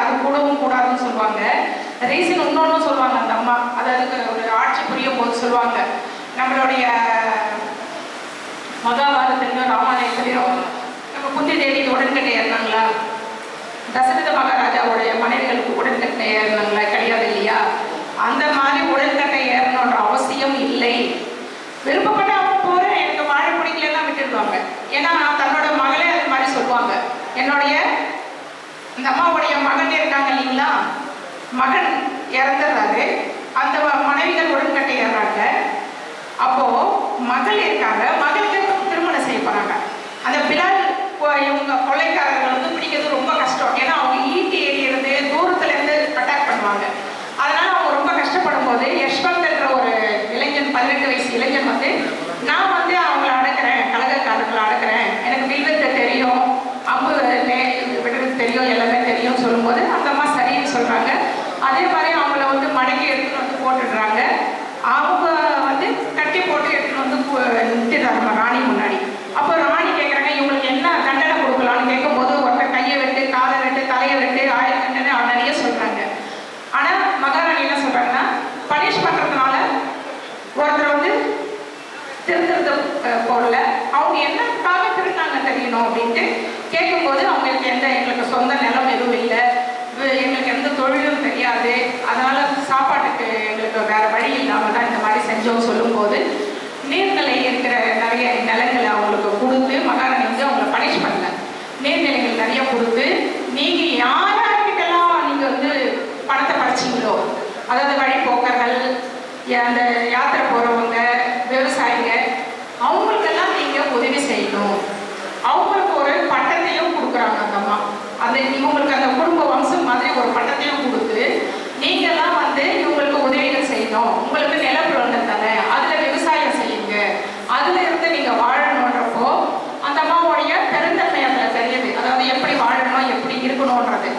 அது கூடவும் கூடாதுன்னு சொல்லுவாங்க. ரீசன் இன்னொன்னும் சொல்லுவாங்க அந்த அம்மா, அதாவது ஒரு ஆட்சி புரியும் போது சொல்லுவாங்க, நம்மளுடைய மகாபாரதத்திலையும் ராமாயணத்திலையும் நம்ம புத்தி தேடி உடன்கட்டை ஏறினாங்களா, தசரத மகாராஜாவுடைய மனைவிகளுக்கு உடன்கட்டை ஏறினாங்களா, கிடையாது இல்லையா. அந்த மாதிரி உடன்கட்டை ஏறணுன்ற அவசியம் இல்லை. விருப்பப்பட்ட போகிறேன், எனக்கு வாழ பிடிக்கலாம் விட்டுடுவாங்க. ஏன்னா தன்னோட மகளே அது மாதிரி சொல்லுவாங்க. என்னுடைய இந்த அம்மாவுடைய மகன் இருக்காங்க இல்லைங்களா, மகன் இறந்துடுறாரு, அந்த மனைவிகள் உடன்கட்டை ஏறாங்க. அப்போ மகள் இருக்காங்க, மகளுக்கு திருமணம் செய்ய போறாங்க. அந்த பிலால் இவங்க கொலைக்காரர்கள் வந்து பிடிக்கிறது ரொம்ப கஷ்டம். ஏன்னா அவங்க ஈட்டி எறிகிறது, தூரத்துல இருந்து அட்டாக் பண்ணுவாங்க. அதனால அவங்க ரொம்ப கஷ்டப்படும் போது யஷ்வந்த் என்ற ஒரு இளைஞன், 18 வயசு இளைஞன் வந்து, நான் வந்து அவங்கள அடக்கிறேன், கலகக்காரர்களை அடக்கிறேன், எனக்கு வில்வத்தை தெரியும், அம்பு விடுறது தெரியும், எல்லாமே தெரியும் சொல்லும்போது அந்த அம்மா சரின்னு சொல்றாங்க. அதே மாதிரி அவங்கள வந்து மடக்கி எடுத்துட்டு வந்து போட்டுடுறாங்க. அவங்க வந்து கட்டி போட்டு எடுத்துட்டு வந்து நிறுத்திடுறாங்க ராணி முன்னாடி. அப்போ ராணி கேட்குறாங்க, இவங்களுக்கு என்ன தண்டனை கொடுக்கலான்னு கேட்கும்போது ஒருத்தர் கையை வெட்டு, காலை வெட்டு, தலையை வெட்டு, ஆயிரம் தண்டனை நிறைய சொல்றாங்க. ஆனால் மகாராணி என்ன சொல்றாங்கன்னா, பனிஷ் பண்றதுனால இருக்கணும் அப்படின்ட்டு கேட்கும்போது அவங்களுக்கு எங்களுக்கு சொந்த நிலம் எதுவும் இல்லை, எங்களுக்கு எந்த தொழிலும் தெரியாது, அதனால சாப்பாட்டுக்கு எங்களுக்கு வேற வழி இல்லாமல் தான் இந்த மாதிரி செஞ்சோம் சொல்லும்போது நீர்நிலை இருக்கிற நிறைய நிலங்களை அவங்களுக்கு கொடுத்து மகாராணி வந்து அவங்களை பனிஷ் பண்ணல. நீர்நிலைகள் நிறைய கொடுத்து நீங்கள் யார்கிட்டலாம் நீங்கள் வந்து பணத்தை பறிச்சிங்களோ, அதாவது வழிபோக்கர்கள், அந்த யாத்திரை போகிறவங்க, விவசாயிங்க, அவங்களுக்கெல்லாம் நீங்கள் உதவி செய்யணும். அவங்களுக்கு ஒரு பட்டத்தையும் கொடுக்குறாங்க அந்த அம்மா. அந்த இவங்களுக்கு அந்த குடும்ப வம்சம் மாதிரி ஒரு பட்டத்தையும் கொடுத்து நீங்கள்லாம் வந்து இவங்களுக்கு உதவிகள் செய்யணும், உங்களுக்கு நிலப்புலங்கள் தானே, அதில் விவசாயம் செய்யுங்க, அதில் இருந்து நீங்கள் வாழணுன்றப்போ அந்த அம்மாவுடைய பெருந்தன்மை அதில் தெரியுது. அதாவது எப்படி வாழணும், எப்படி இருக்கணுன்றது.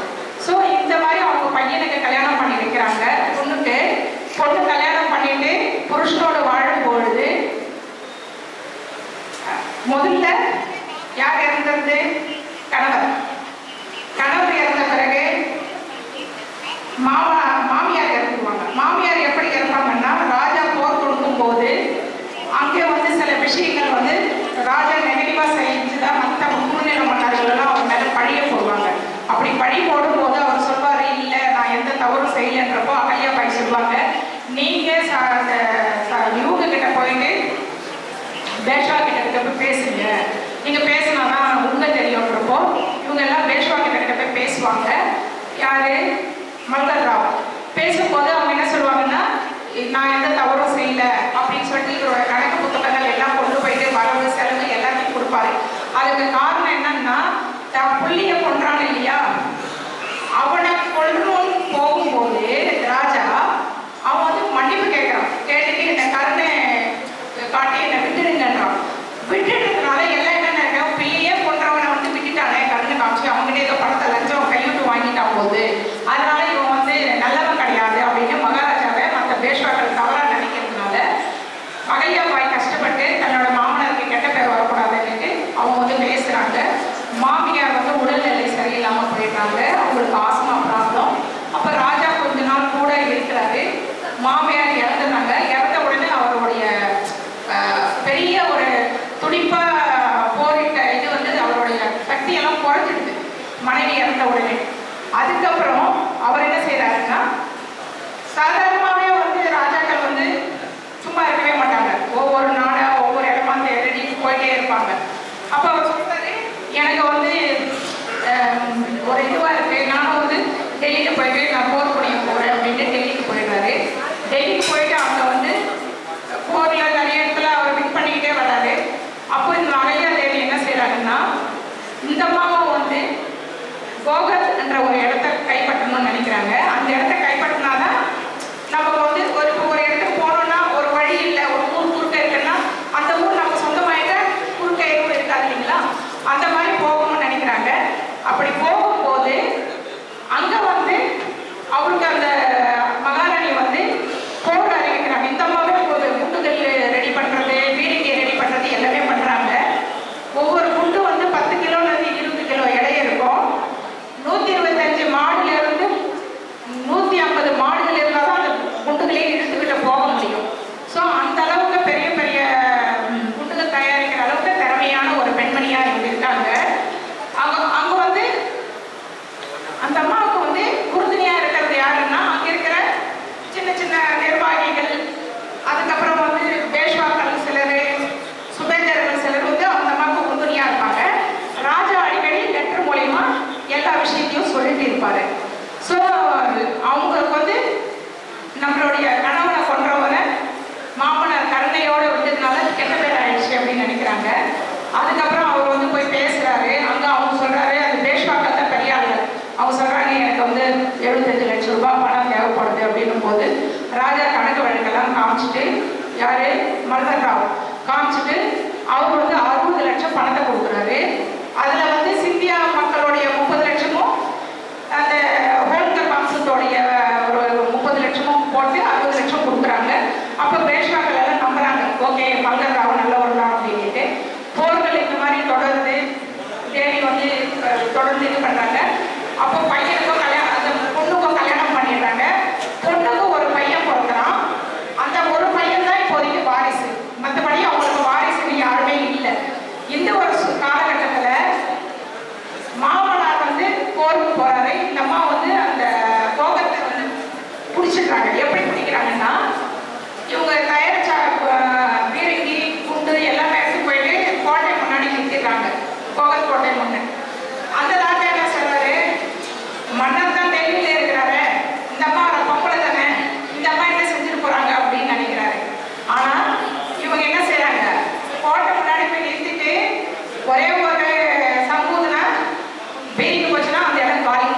ஸோ இந்த மாதிரி அவங்க பையனுக்கு கல்யாணம் பண்ணி வைக்கிறாங்க. பொண்ணு கல்யாணம் பண்ணிட்டு புருஷனோடு வாழும்பொழுது முதல்ல யார் இறந்தது? கணவர். கணவர் இறந்த பிறகு மாமியார் இறந்துருவாங்க. மாமியார் எப்படி இறப்பாங்கன்னா, ராஜா போர் கொடுக்கும் போது அங்கே வந்து சில விஷயங்கள் வந்து ராஜா நெகட்டிவா செஞ்சுதான் மற்ற முன்னிலை மன்னர்களெல்லாம் அவர் மேல பழிய போடுவாங்க. அப்படி பழி போடும்போது அவர் சொல்வாரு, இல்லை நான் எந்த தவறும் செய்யலன்றப்போ அகல்யா பாய் சொல்லுவாங்க, நீங்க இவங்க கிட்ட போயிட்டு பேஷ்வா கிட்ட போய் பேசுங்க, நீங்க பேசினாதான் உண்மை தெரியும்ன்றப்போ இவங்க எல்லாம் பேஷ்வா கிட்ட போய் பேசுவாங்க. யாரு? மல்கர் ராவ். பேசும்போது அவங்க என்ன சொல்லுவாங்கன்னா, நான் எந்த தவறும் செய்யல அப்படின்னு சொல்லிட்டு இவரோட கணக்கு புத்தகங்கள் எல்லாம் கொண்டு போயிட்டு வரவு செலவு எல்லாத்தையும் கொடுப்பாரு. அதுக்கு காரணம் என்னன்னா, தான் புள்ளிய கொன்றான் இல்லையா, அவனை கொல்லணும்னு போகும்போது ராஜா அவன் வந்து மன்னிப்பு கேட்கிறான். கேட்டுட்டு என்னை கருணை காட்டி என்னை விட்டுடுங்கன்றான். விட்டுடுறதுனால எல்லாம் என்ன நினைக்கிறோம், பிள்ளையே கொன்றவனை வந்து விட்டுட்டானே கருணை காமிச்சு, அவங்ககிட்ட ஏதோ பணத்தை லஞ்சம் கைவிட்டு வாங்கிட்டான் போது, அதனால இவன் வந்து நல்லவன் கிடையாது அப்படின்னு மகாராஜாவை மற்ற பேஷ்வாக்கள் தவறாக நினைக்கிறதுனால அகல்யா பாய் கஷ்டப்பட்டு தன்னோட மாமனாருக்கு கெட்ட பேர் வரக்கூடாதுன்னு அவங்க வந்து பேசுறாங்க. மாமியார் வந்து உடல்நிலை சரியில்லாமல் போயிடுறாங்க, அவங்களுக்கு ஆஸ்மா ப்ராப்ளம். அப்போ ராஜா கொஞ்ச நாள் கூட இருக்கிறாரு. மாமியார் இறந்துட்டாங்க. இறந்த உடனே அவருடைய பெரிய ஒரு துடிப்பா போரிட்ட இது வந்து அவருடைய சக்தியெல்லாம் குறைஞ்சிடுது மனைவி இறந்த உடனே. அதுக்கப்புறம் அவர் என்ன செய்யறாருன்னா, சாதாரணமாகவே வந்து ராஜாக்கள் வந்து சும்மா இருக்கவே மாட்டாங்க, ஒவ்வொரு நாடா ஒவ்வொரு இடமா தேடி போயிட்டே இருப்பாங்க. அப்போ அவர் சொல்றாரு, எனக்கு வந்து ஒரு இதுவா இருக்கு, நானும் வந்து டெல்லியில போயிட்டு நான் போர் புரிய போறேன் அப்படின்ட்டு டெல்லிக்கு போயிடுறாரு. டெல்லிக்கு போயிட்டு அங்க வந்து போர்ல நிறைய இடத்துல அவர் வின் பண்ணிக்கிட்டே வர்றாரு. அப்போ இந்த அகல்யா தேவி என்ன செய்யறாங்கன்னா, இந்த அம்மாவும் வந்து கோகத் என்ற ஒரு இடத்த கைப்பற்றணும்னு நினைக்கிறாங்க. அந்த இடத்த கைப்பற்றினாதான் நமக்கு வந்து ஒரு இடத்துக்கு போனோம்னா ஒரு வழி இல்லை, ஒரு ஊர் குறுக்க இருக்குன்னா அந்த ஊர் நம்ம சொந்தமாயிட்ட குறுக்க எதுவும் இருக்காது இல்லைங்களா, அந்த மாதிரி போகணும்னு நினைக்கிறாங்க. அப்படி போகும்போது அங்க வந்து அவருக்கு அந்த மகாராணி வந்து போர் அறிவிக்கிறாங்க. இந்த மாதிரி ஒரு குண்டுகள் ரெடி பண்றது, பீடிகை ரெடி பண்றது எல்லாமே பண்றாங்க. ஒவ்வொரு குண்டு வந்து 10 கிலோலேருந்து 20 கிலோ எடை இருக்கும். 125 மாடுல இருந்து 150 மாடுகள் இருந்தால் தான் அந்த குண்டுகளையும் இழுத்துக்கிட்டு போக முடியும். ஸோ அந்த அளவுக்கு பெரிய பெரிய குண்டுகள் தயாரிக்கிற அளவுக்கு திறமையான ஒரு பெண்மணியா இருந்திருக்காங்க. அங்க வந்து அந்த அம்மாவுக்கு வந்து உறுதுணையா இருக்கிறது யாருன்னா, அங்க இருக்கிற சின்ன சின்ன நிர்வாகிகள், அதுக்கப்புறம் வந்து பேஷ்வாக்கள் சிலர், சுபேதர்கள் சிலர் வந்து அந்த அம்மாவுக்கு உறுதுணையா இருப்பாங்க. ராஜா அடிக்கடி லெட்டர் மூலியமா எல்லா விஷயத்தையும் சொல்லிட்டு இருப்பாரு. ஸோ அவங்களுக்கு வந்து நம்மளுடைய கணவனை கொன்றவரை மாமனார் கருணையோடு விட்டதுனால கெட்ட பேர் ஆயிடுச்சு அப்படின்னு நினைக்கிறாங்க. அதுக்கப்புறம் அவர் வந்து போய் பேசுறாரு. அங்க அவங்க சொல்றாரு, அந்த பேஷ்வாக்கள் தான் பெரிய ஆளுங்க, அவங்க சொல்றாங்க எனக்கு வந்து 75 லட்சம் ரூபாய் பணம் தேவைப்படுது அப்படின்னும் போது ராஜா கணக்கு வழக்கெல்லாம் காமிச்சிட்டு, யாரு? மல்கர் ராவ் காமிச்சிட்டு அவர் வந்து 60 லட்சம் பணத்தை கொடுக்குறாரு. அதுல வந்து சிந்தியா மக்களுடைய 30 லட்சமும் அந்த ஹோல்கர் வம்சத்தோடைய ஒரு 30 லட்சமும் போட்டு 60 லட்சம் கொடுக்குறாங்க. அப்போ பேஷ்வாக்கள் எல்லாம் நம்புறாங்க, ஓகே மல்கர் ராவ் நல்லவர் தான் அப்படின்ட்டு. போர்கள் இந்த மாதிரி தொடர்ந்து தேவி வந்து தொடர்ந்து இது பண்றாங்க. அப்போ பையனுக்கும் கல்யாணம், அந்த பொண்ணுக்கும் கல்யாணம் பண்ணிடுறாங்க. பொண்ணுக்கும் ஒரு பையன் பிறக்கிறான். அந்த ஒரு பையன் தான் இப்போதைக்கு வாரிசு, மற்றபடி அவங்களுக்கு வாரிசுன்னு யாருமே இல்லை. இந்த ஒரு காலகட்டத்தில் பிடிச்சிடுறாங்க. எப்படி பிடிக்கிறாங்கன்னா, இவங்க தயாரிச்ச பீரங்கி குண்டு எல்லாமே எடுத்து போயிட்டு கோட்டை முன்னாடி நிறுத்திடுறாங்க, கோகல் கோட்டை முன்னே. அந்த ராஜா என்ன சொல்றாரு, மன்னர் தான் டெல்லியில இருக்கிறாரு, இந்த அம்மா பொம்பளை தானே, இந்த அம்மா என்ன செஞ்சுட்டு போறாங்க அப்படின்னு நினைக்கிறாரு. ஆனா இவங்க என்ன செய்யறாங்க, கோட்டை முன்னாடி போய் நிறுத்திட்டு ஒரே ஒரு சம்பூதுனா வெயிட்டு போச்சுன்னா அந்த இடம் காலி.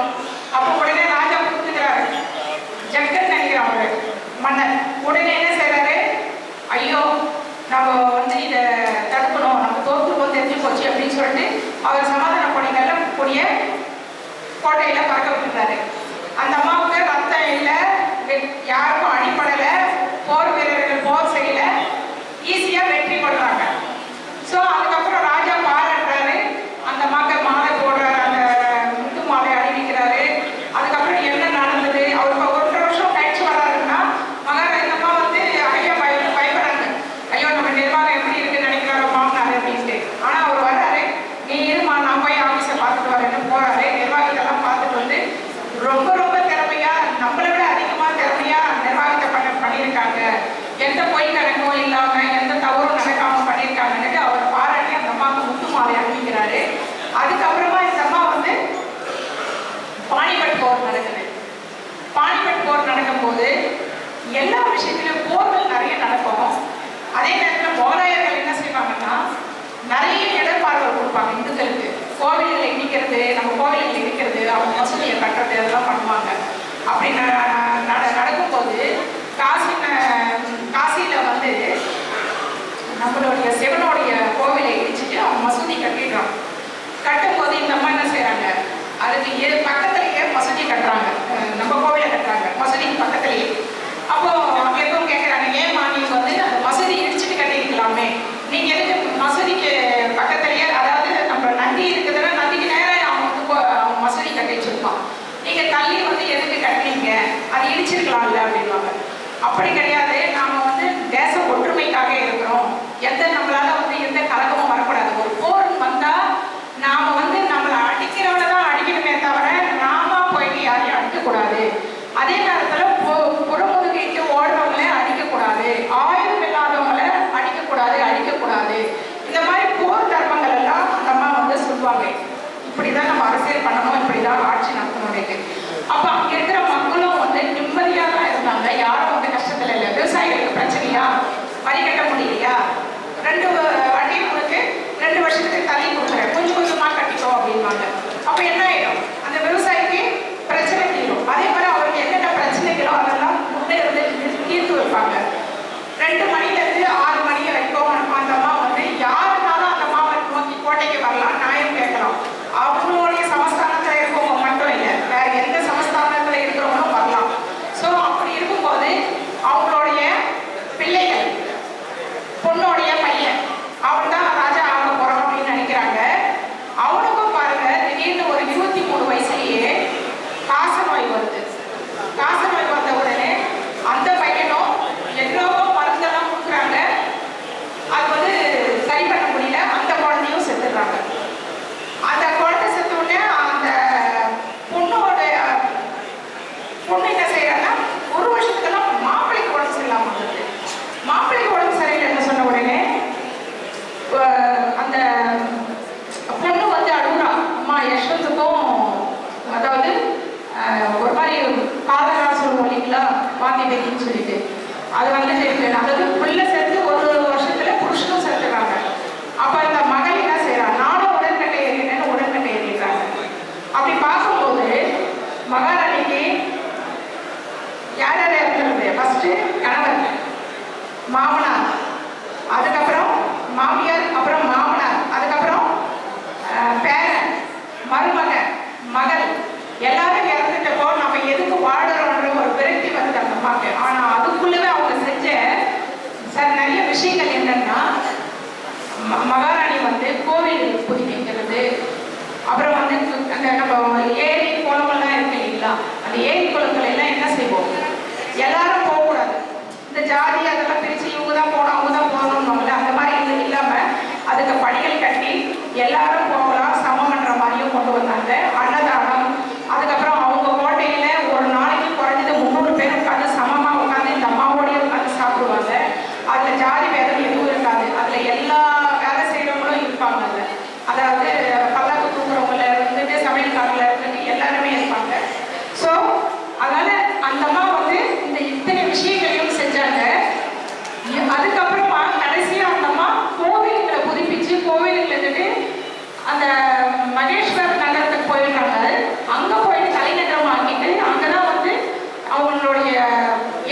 அப்போ உடனே ராஜா புரிஞ்சுக்கிறாரு, ஜக்கன் நினைக்கிறான் அவரு மன்னர். உடனே என்ன செய்யறாரு, ஐயோ நம்ம வந்து இதை தடுக்கணும், நம்ம தோற்றுருவோம் தெரிஞ்சு போச்சு அப்படின்னு சொல்லிட்டு அவர் சமாதான கொடிகள்ல கூடிய கோட்டையில பறக்க விட்டுறாரு. அந்த அம்மாவுக்கு ரத்தம் இல்லை, யாருக்கும் அடிப்படலை, போர் வீரர்கள் போர் செய்யல, ஈஸியா வெற்றி கொள்றாங்க. ஸோ அதுக்கப்புறம் ராஜா பாராட்டுறாரு, அந்த அம்மாவுக்கு மாலை போடுறாரு, அந்த முத்து மாலை அணிவிக்கிறாரு. அதுக்கப்புறம் என்ன நடந்தது, அவருக்கு 1 வருஷம் கழிச்சு வர்றாருன்னா மகாராஜா இந்த அம்மா வந்து ஐயா பயப்படுறாங்க, ஐயோ நம்ம நிர்வாகம் எப்படி இருக்குன்னு நினைக்கிறாரோ மாமனாரு அப்படின்ட்டு. ஆனா அவர் வர்றாரு, நீ இருமா நான் போய் ஆஃபீஸை பார்த்துட்டு வரேன்னு போறாரு. நிர்வாகத்தெல்லாம் பார்த்துட்டு வந்து ரொம்ப ரொம்ப திறமையா, நம்மளை விட அதிகமா திறமையா நிர்வாகத்தை பண்ணியிருக்காங்க, எந்த பொய் கணக்கும் இல்லாம எந்த தவறும் நடக்காம பண்ணியிருக்காங்கன்னு அவர் பாராட்டி அந்த அம்மாவுக்கு முத்து மாலை அணிவிக்கிறாரு. அதுக்கப்புறமா இந்த அம்மா வந்து பானிபட் போர் நடக்குது. பானிபட் போர் நடக்கும்போது எல்லா விஷயத்திலும் போர்கள் நிறைய நடக்கும். அதே நேரத்தில் முகலாயர்கள் என்ன செய்வாங்கன்னா, நிறைய இடர்பாடுகள் கொடுப்பாங்க இந்துக்களுக்கு. கோவில்களை இடிக்கிறது, நம்ம கோவில்களை இடிக்கிறது, அவங்க மசூதியை கட்டுறது, அதெல்லாம் பண்ணுவாங்க. அப்படி நடக்கும்போது காசியில வந்து நம்மளுடைய சிவனுடைய கோவிலை இடிச்சுட்டு அவங்க மசூதி கட்டிடுறாங்க. கட்டும்போது இந்த அம்மா என்ன செய்யறாங்க, அதுக்கு பக்கத்துலயே மசூதி கட்டுறாங்க, நம்ம கோவிலை கட்டுறாங்க மசூதிக்கு பக்கத்துலயே. அப்போ அங்க இருக்கவங்க கேட்கறாங்க, ஏமா நீங்க வந்து அந்த மசூதி இடிச்சுட்டு கட்டிருக்கலாமே, நீங்க எதுக்கு மசூதிக்கு பக்கத்துலயே, அதாவது நம்ம நந்தி இருக்குதுன்னா நந்திக்கு நேரம் அவங்க மசூதி கட்டி வச்சிருக்கோம், நீங்க தள்ளி வந்து எதுக்கு கட்டுறீங்க, அது இடிச்சிருக்கலாம்ல அப்படின்வாங்க. அப்படி கிடையாது, நாம வந்து தேச ஒற்றுமைக்காக இருக்கிறோம், நம்மளால வந்து எந்த கலக்கமும் வரக்கூடாது. ஒரு போர் வந்தா நாம வந்து நம்மளை அடிக்கிறவனை தான் அடிக்கணுமே தவிர நாம போயிட்டு யாரையும் அடிக்கக்கூடாது. அதே நேரத்துல புறமுதுகிட்டு ஓடுறவங்களே அடிக்கக்கூடாது, ஆயுதம் இல்லாதவங்களை அடிக்கக்கூடாது. இந்த மாதிரி போர் தர்மங்கள் எல்லாம் நம்ம வந்து சொல்லுவாங்க. இப்படிதான் நம்ம அரசியல் பண்ணணும், இப்படிதான் ஆட்சி நடத்தணும். அப்ப அங்க இருக்கிற மக்களும் வந்து நிம்மதியா தான் இருந்தாங்க, யாரும் வந்து கஷ்டத்துல இல்லை. விவசாயிகளுக்கு பிரச்சனையா, வரி கட்ட முடியலையா, 2 வாட்டி உங்களுக்கு 2 வருஷத்துக்கு தள்ளி கொடுக்குறேன், கொஞ்சம் கொஞ்சமா கட்டிக்கோ அப்படின்வாங்க. அப்ப என்ன ஆயிடும், அந்த விவசாயிக்கு பிரச்சனை தீரும். அதே மாதிரி அவருக்கு என்னென்ன பிரச்சனைகளோ அதெல்லாம் முன்னே இருந்து தீர்த்து வைப்பாங்க. 2 மணிலேருந்து 6 மணி வரைக்கும் அந்த அம்மா வந்து யாருனாலும் அந்த அம்மாவை நோக்கி கோட்டைக்கு வரலாம், நியாயம் கேட்கலாம். அவங்களுடைய சமஸ்தானத்தில் இருக்கவங்க மட்டும் இல்லை, வேற எந்த சமஸ்தானத்தில் இருக்கிறவங்களும் வரலாம். ஸோ அப்படி இருக்கும்போது அவங்களுடைய பிள்ளைகள், பொண்ணுடைய பையன், அவன் தான் ராஜா ஆக போறான் அப்படின்னு நினைக்கிறாங்க. அவனுக்கும் பாருங்க, திடீர்னு ஒரு 23 வயசுலயே காசநோய் வருது. காசநோய் வந்த உடனே அந்த பையனும் எவ்வளவோ மருந்தெல்லாம் கொடுக்குறாங்க, அது வந்து சரி பண்ண முடியல, அந்த குழந்தையும் செத்துடுறாங்க. அந்த குழந்தை செத்த உடனே அந்த பொண்ணு என்ன செய்யறாங்கன்னா, 1 வருஷத்துக்கெல்லாம் மாப்பிள்ளைக்கு உடம்பு சரியில்லாம வந்தது. மாப்பிள்ளைக்கு உடம்பு சரியில்லைன்னு சொன்ன உடனே அந்த பொண்ணு வந்து அழுகுறா, அம்மா யஷ்வந்துக்கும், அதாவது ஒரு மாதிரி காதலா சொல்லுவோம் இல்லைங்களா, வாந்தி பேதின்னு சொல்லிட்டு, அது வந்து அதாவது பிள்ளை சேர்த்து 1 வருஷத்துல புருஷனும் சேர்த்துறாங்க. அப்ப இந்த மகள் என்ன செய்யறா, நானும் உடன்கட்டை ஏறினேன்னு உடன்கட்டை ஏறிடுறாங்க. அப்படி பார்க்கும்போது மகாராணிக்கு யார் யார் இருக்கிறது, ஃபர்ஸ்ட் கணவர், மாமனார், அதுக்கப்புறம் மாமியார், அப்புறம் மாமனார், அதுக்கப்புறம் பேரன், மருமகன், மகள், எல்லாரும் இறந்துட்டப்போ நம்ம எதுக்கு வாழறோன்ற ஒரு விரக்தி வருது அந்த அம்மாக்கு. ஆனா அதுக்குள்ளவே அவங்க செஞ்ச நிறைய விஷயங்கள் என்னன்னா, மகாராணி வந்து கோவில் புதுப்பிக்கிறது, அப்புறம் வந்து அந்த நம்ம ஏரி குளமெல்லாம் இருக்கு இல்லைங்களா, அந்த ஏரி குளங்கள் எல்லாம் என்ன செய்வோம், எல்லாரும் போகக்கூடாது, இந்த ஜாதி அதெல்லாம் பிரிச்சு இவங்க தான் போகணும் அவங்க தான் போகணும்னு அந்த மாதிரி இல்லாம அதுக்கு படிகள் கட்டி எல்லாரும் போகலாம் சமம்ன்ற மாதிரியும் கொண்டு வந்தாங்க. அன்னதானம், அதுக்கப்புறம் அவங்க கோட்டையில ஒரு நாளைக்கு குறைஞ்சது 300 பேர் உட்காந்து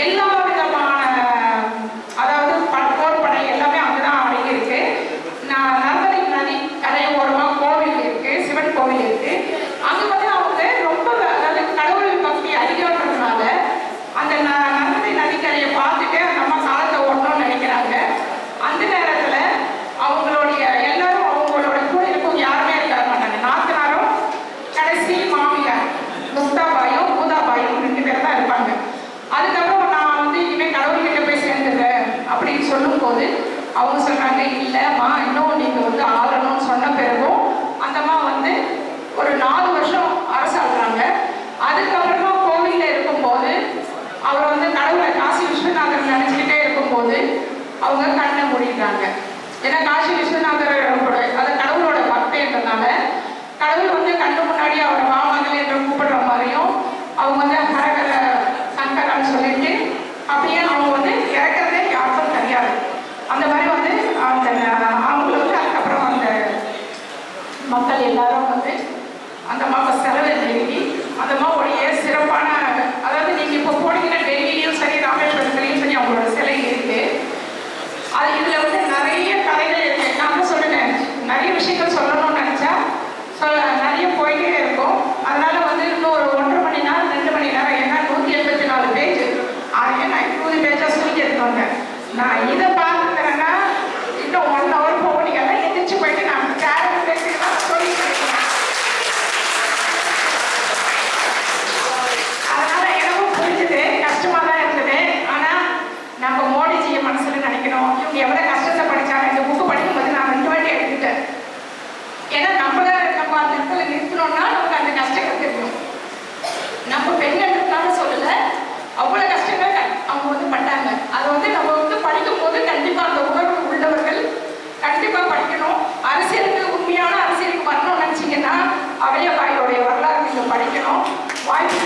எல்லா விதமான அதாவது போர் படை எல்லாமே அங்கதான் அடங்கி இருக்கு. நர்மதை நதி கரை ஓரமா கோவில் இருக்கு, சிவன் கோவில் இருக்கு. அங்க வந்து அவங்க ரொம்ப அதாவது கடவுள் பக்தி அதிகம்ன்றதுனால அந்த நர்மதை நதிக்கரையை பார்த்துட்டு அந்த அம்மா காலத்தை ஓடணும்னு நினைக்கிறாங்க. அந்த நேரத்துல அவங்களுடைய எல்லாரும் அவங்களோட கூட இருக்கும் யாருமே இருக்க மாட்டாங்க. நாத்தனாரும் கடைசி மாமியார் முக்தாபாயும் பூதாபாயும் 2 பேர் தான் இருப்பாங்க. அதுக்கப்புறம் நான் வந்து இனிமேல் கடவுள்கிட்ட போய் சேர்ந்துடுறேன் அப்படின்னு சொல்லும் போது அவங்க சொல்றாங்க, இல்லைம்மா இன்னும் நீங்க வந்து ஆளணும்னு சொன்ன பிறகும் அந்த அம்மா வந்து ஒரு 4 வருஷம் அரசாடுறாங்க. அதுக்கப்புறமா கோவில்ல இருக்கும்போது அவர் வந்து கடவுளை காசி விஸ்வநாதர் நினைச்சுக்கிட்டே இருக்கும்போது அவங்க கண்ணை மூடிடுறாங்க. ஏன்னா காசி விஸ்வநாதர் அது கடவுளோட பக்தின்றதுனால கடவுள் வந்து கண்ணு முன்னாடி அவரை மாமகள் என்று கூப்பிடுற மாதிரியும் அவங்க வந்து ஹரஹர சங்கரன்னு சொல்லிட்டு அப்படியே அவங்க வந்து இறக்கிறதே யாருக்கும் தெரியாது. அந்த மாதிரி வந்து அந்த அவங்களை வந்து அதுக்கப்புறம் அந்த மக்கள் எல்லாரும் வந்து அந்த அம்மாவை செலவு எழுதி அந்த அம்மாவுடைய சிறப்பான அதாவது நீங்க இப்போ போனீங்கன்னா டெல்லியிலையும் சரி ராமேஸ்வரத்துலையும் சரி அவங்களோட சிலை இருக்கு. அது இதுல வந்து நிறைய கதைகள் இருக்கு. நான் தான் சொல்லுறேன், நிறைய விஷயங்கள் சொல்லணும்னு நினைச்சா நிறைய போயிட்டே இருக்கும். அதனால வந்து இன்னும் ஒரு 1.5 மணி நேரம் 2 மணி நேரம் ஏன்னா 184 பேஜ் அதையே நான் 20 பேஜா சொல்லி எடுத்துவாங்க. நான் இதை பார்த்துக்கிறேன்னா இன்னும் 1 hour போக நீங்க எந்திரிச்சு போயிட்டு நான் சேனல் பேசிக்கலாம் சொல்லிட்டு அதனால எனக்கும் புரிஞ்சுது, கஷ்டமா தான் இருந்தது. ஆனா நம்ம மோடிஜியை மனசுல நினைக்கணும். இவங்க எவ்வளவு கஷ்டத்தை படிச்சாங்க. இந்த புக்கு படிக்கும்போது நான் 2 வாட்டி எடுத்துட்டேன். ஏன்னா நம்ம அந்த இடத்துல நிறுத்தணும்னா நமக்கு அந்த கஷ்டங்கள் தெரியும். நம்ம பெண்கள் இருக்கான்னு சொல்லல, அவ்வளவு கஷ்டங்கள் அவங்க வந்து பட்டாங்க. அது வந்து நம்ம வந்து படிக்கும் போது கண்டிப்பா அந்த உணர்வு உள்ளவர்கள் கண்டிப்பா படிக்கணும். அரசியலுக்கு உண்மையான அரசியலுக்கு வரணும்னு நினைச்சீங்கன்னா அவையபாயோடைய வரலாறு நீங்க படிக்கணும். வாய்ப்பு